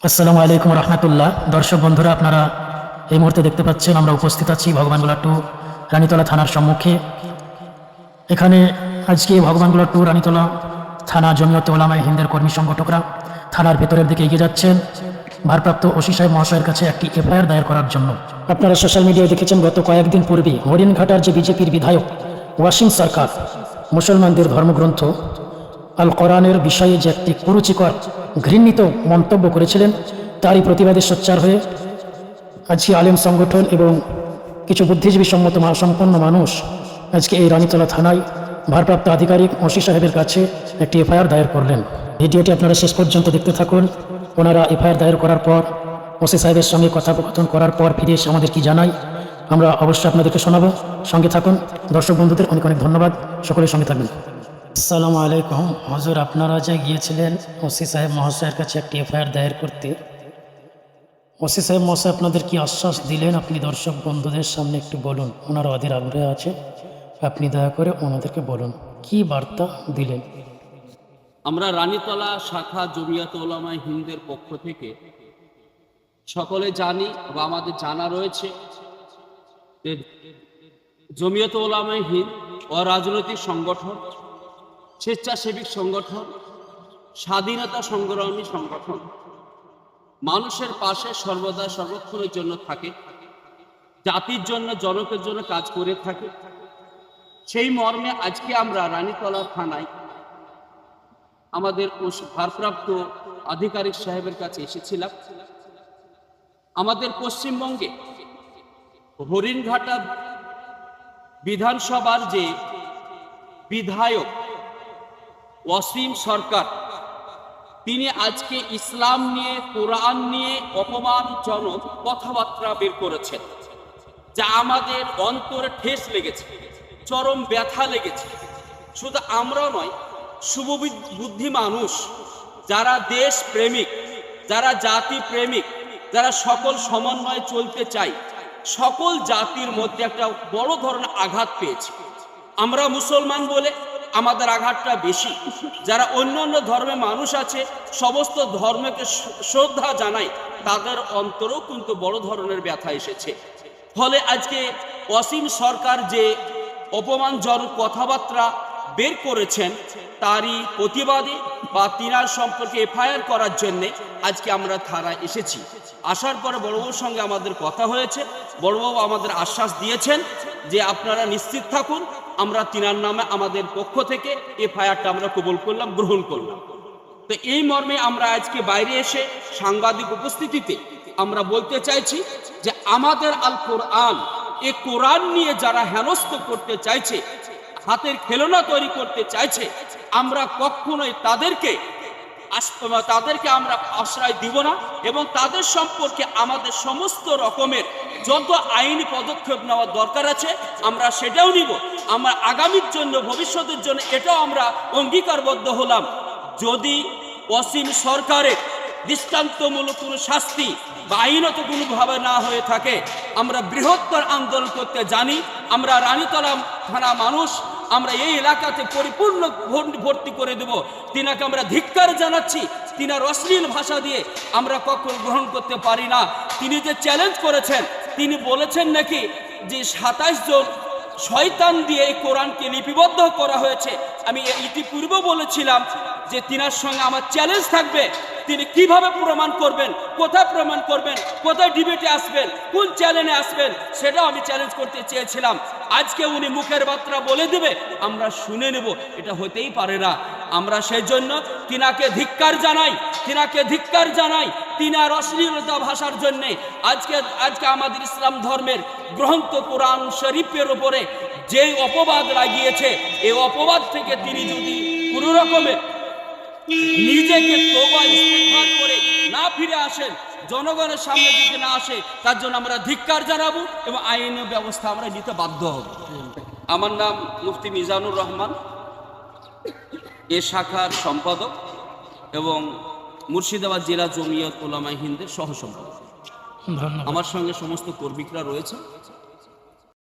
আসসালামু আলাইকুম রহমতুল্লাহ। দর্শক বন্ধুরা, আপনারা এই মুহূর্তে দেখতে পাচ্ছেন আমরা উপস্থিত আছি ভগবানগোলা টু রানীতলা থানার সম্মুখে। এখানে আজকে ভগবানগোলা টু রানীতলা থানা জমিয়তে ওলামায়ে হিন্দের কর্মী সংগঠকরা থানার ভেতরের দিকে এগিয়ে যাচ্ছেন ভারপ্রাপ্ত ওসি সাহেব মহাশয়ের কাছে একটি এফআইআর দায়ের করার জন্য। আপনারা সোশ্যাল মিডিয়ায় দেখেছেন গত কয়েকদিন পূর্বে হরিণঘাটার যে বিজেপির বিধায়ক ওয়াসিম সরকার মুসলমানদের ধর্মগ্রন্থ আল কোরআনের বিষয়ে যে একটি কুরুচিকর ঘৃণিত মন্তব্য করেছিলেন, তারই প্রতিবাদে সোচ্চার হয়ে আজকে আলেম সংগঠন এবং কিছু বুদ্ধিজীবী সম্পন্ন মানুষ আজকে এই রানীতলা থানায় ভারপ্রাপ্ত আধিকারিক ওসি সাহেবের কাছে একটি এফআইআর দায়ের করলেন। ভিডিওটি আপনারা শেষ পর্যন্ত দেখতে থাকুন। ওনারা এফআইআর দায়ের করার পর ওসি সাহেবের সঙ্গে কথোপকথন করার পর ফিরে এসে আমাদের কি জানাই আমরা অবশ্যই আপনাদেরকে শোনাবো। সঙ্গে থাকুন। দর্শক বন্ধুদের অনেক অনেক ধন্যবাদ। সকলের সঙ্গে থাকবেন। আসসালামু আলাইকুম হুজুর, আপনারা যে গিয়েছিলেন ওসি সাহেব মহাশয়ের কাছে একটি এফআইআর দায়ের করতে, ওসি সাহেব মহাশয় আপনাদের কি আশ্বাস দিলেন আপনি দর্শক বন্ধুদের সামনে একটু বলুন। ওনারা অধীর আগ্রহে আছে, আপনি দয়া করে ওনাদেরকে বলুন কি বার্তা দিলেন। আমরা রানীতলা শাখা জমিয়তে ওলামায়ে হিন্দের পক্ষ থেকে সকলে জানি বা আমাদের জানা রয়েছে যে জমিয়তে ওলামায়ে হিন্দ অরাজনৈতিক সংগঠন, স্বেচ্ছাসেবিক সংগঠন, স্বাধীনতা সংগ্রামী সংগঠন, মানুষের পাশে সর্বদা সর্বক্ষণের জন্য থাকে, জাতির জন্য জনকের জন্য কাজ করে থাকে। সেই মর্মে আজকে আমরা রানীতলা থানায় আমাদের ভারপ্রাপ্ত আধিকারিক সাহেবের কাছে এসেছিলাম। আমাদের পশ্চিমবঙ্গে হরিণঘাটা বিধানসভার যে বিধায়ক ওয়াসিম সরকার, তিনি আজকে ইসলাম নিয়ে, কোরআন নিয়ে অপমানজনক কথাবার্তা বের করেছেন, যা আমাদের অন্তরে ঠেস লেগেছে, চরম ব্যথা লেগেছে। শুধু আমরা নয়, শুভবুদ্ধি মানুষ যারা দেশ প্রেমিক, যারা জাতি প্রেমিক, যারা সকল সমন্বয়ে চলতে চায়, সকল জাতির মধ্যে একটা বড় ধরনের আঘাত পেয়েছে। আমরা মুসলমান বলে আমাদের আঘাতটা বেশি। যারা অন্য অন্য ধর্মের মানুষ আছে, সমস্ত ধর্মকে শ্রদ্ধা জানায়, তাদের অন্তরেও কিন্তু বড় ধরনের ব্যথা এসেছে। ফলে আজকে ওয়াসিম সরকার যে অপমানজনক কথাবার্তা বের করেছেন, তারই প্রতিবাদে বা তিনার সম্পর্কে এফআইআর করার জন্যে আজকে আমরা থানায় এসেছি। আসার পরে বড়বাবুর সঙ্গে আমাদের কথা হয়েছে। বড়বাবু আমাদের আশ্বাস দিয়েছেন যে আপনারা নিশ্চিত থাকুন, আমরা তিনার নামে আমাদের পক্ষ থেকে এফআইআরটা আমরা কবুল করলাম, গ্রহণ করলাম। তো এই মর্মে আমরা আজকে বাইরে এসে সাংবাদিক উপস্থিতিতে আমরা বলতে চাইছি যে আমাদের আল কোরআন, এই কোরআন নিয়ে যারা হেনস্থ করতে চাইছে, হাতের খেলনা তৈরি করতে চাইছে, আমরা কখনোই তাদেরকে আমরা আশ্রয় দিব না এবং তাদের সম্পর্কে আমাদের সমস্ত রকমের যত আইনি পদক্ষেপ নেওয়ার দরকার আছে আমরা সেটাও নিব। আমরা আগামীর জন্য, ভবিষ্যতের জন্য এটাও আমরা অঙ্গীকারবদ্ধ হলাম। যদি ওয়াসিম সরকারের দৃষ্টান্তমূলক কোনো শাস্তি বা আইনত কোনোভাবে না হয়ে থাকে, আমরা বৃহত্তর আন্দোলন করতে জানি। আমরা রানীতলা থানা মানুষ, আমরা এই এলাকাতে পরিপূর্ণ ভর্তি করে দেব। তিনাকে আমরা ধিক্কার জানাচ্ছি। তিনার অশ্লীল ভাষা দিয়ে আমরা কখনো গ্রহণ করতে পারি না। তিনি যে চ্যালেঞ্জ করেছেন, তিনি বলেছেন নাকি যে 27 জন শয়তান দিয়ে এই কোরআনকে লিপিবদ্ধ করা হয়েছে। আমি ইতিপূর্বে বলেছিলাম যে তিনার সঙ্গে আমার চ্যালেঞ্জ থাকবে। তিনি কিভাবে প্রমাণ করবেন, কোথায় প্রমাণ করবেন, কোথায় ডিবেটে আসবেন, কোন চ্যানেলে আসবেন, সেটাও আমি চ্যালেঞ্জ করতে চেয়েছিলাম। আজকে উনি মুখের বার্তা বলে দেবে, আমরা শুনে নেব, এটা হতেই পারে না। আমরা সেজন্য তিনাকে ধিক্কার জানাই, তিনার অশ্লীলতা ভাষার জন্যে আজকে আমাদের ইসলাম ধর্মের গ্রন্থ কোরআন শরীফের উপরে যে অপবাদ লাগিয়েছে, এই অপবাদ থেকে তিনি যদি কোনো রকমের নিজেকে তওবা ইস্তেগফার করে না ফিরে আসেন, জনগণের সামনে যদি না আসে, তার জন্য আমরা ধিক্কার জানাবো এবং আইনি ব্যবস্থা আমরা নিতে বাধ্য হব। আমার নাম মুফতি মিজানুর রহমান, এ শাখার সম্পাদক এবং মুর্শিদাবাদ জেলা জমিয়ত ওলামায়ে হিন্দের সহ সম্পাদক। আমার সঙ্গে সমস্ত কর্মীরা রয়েছে।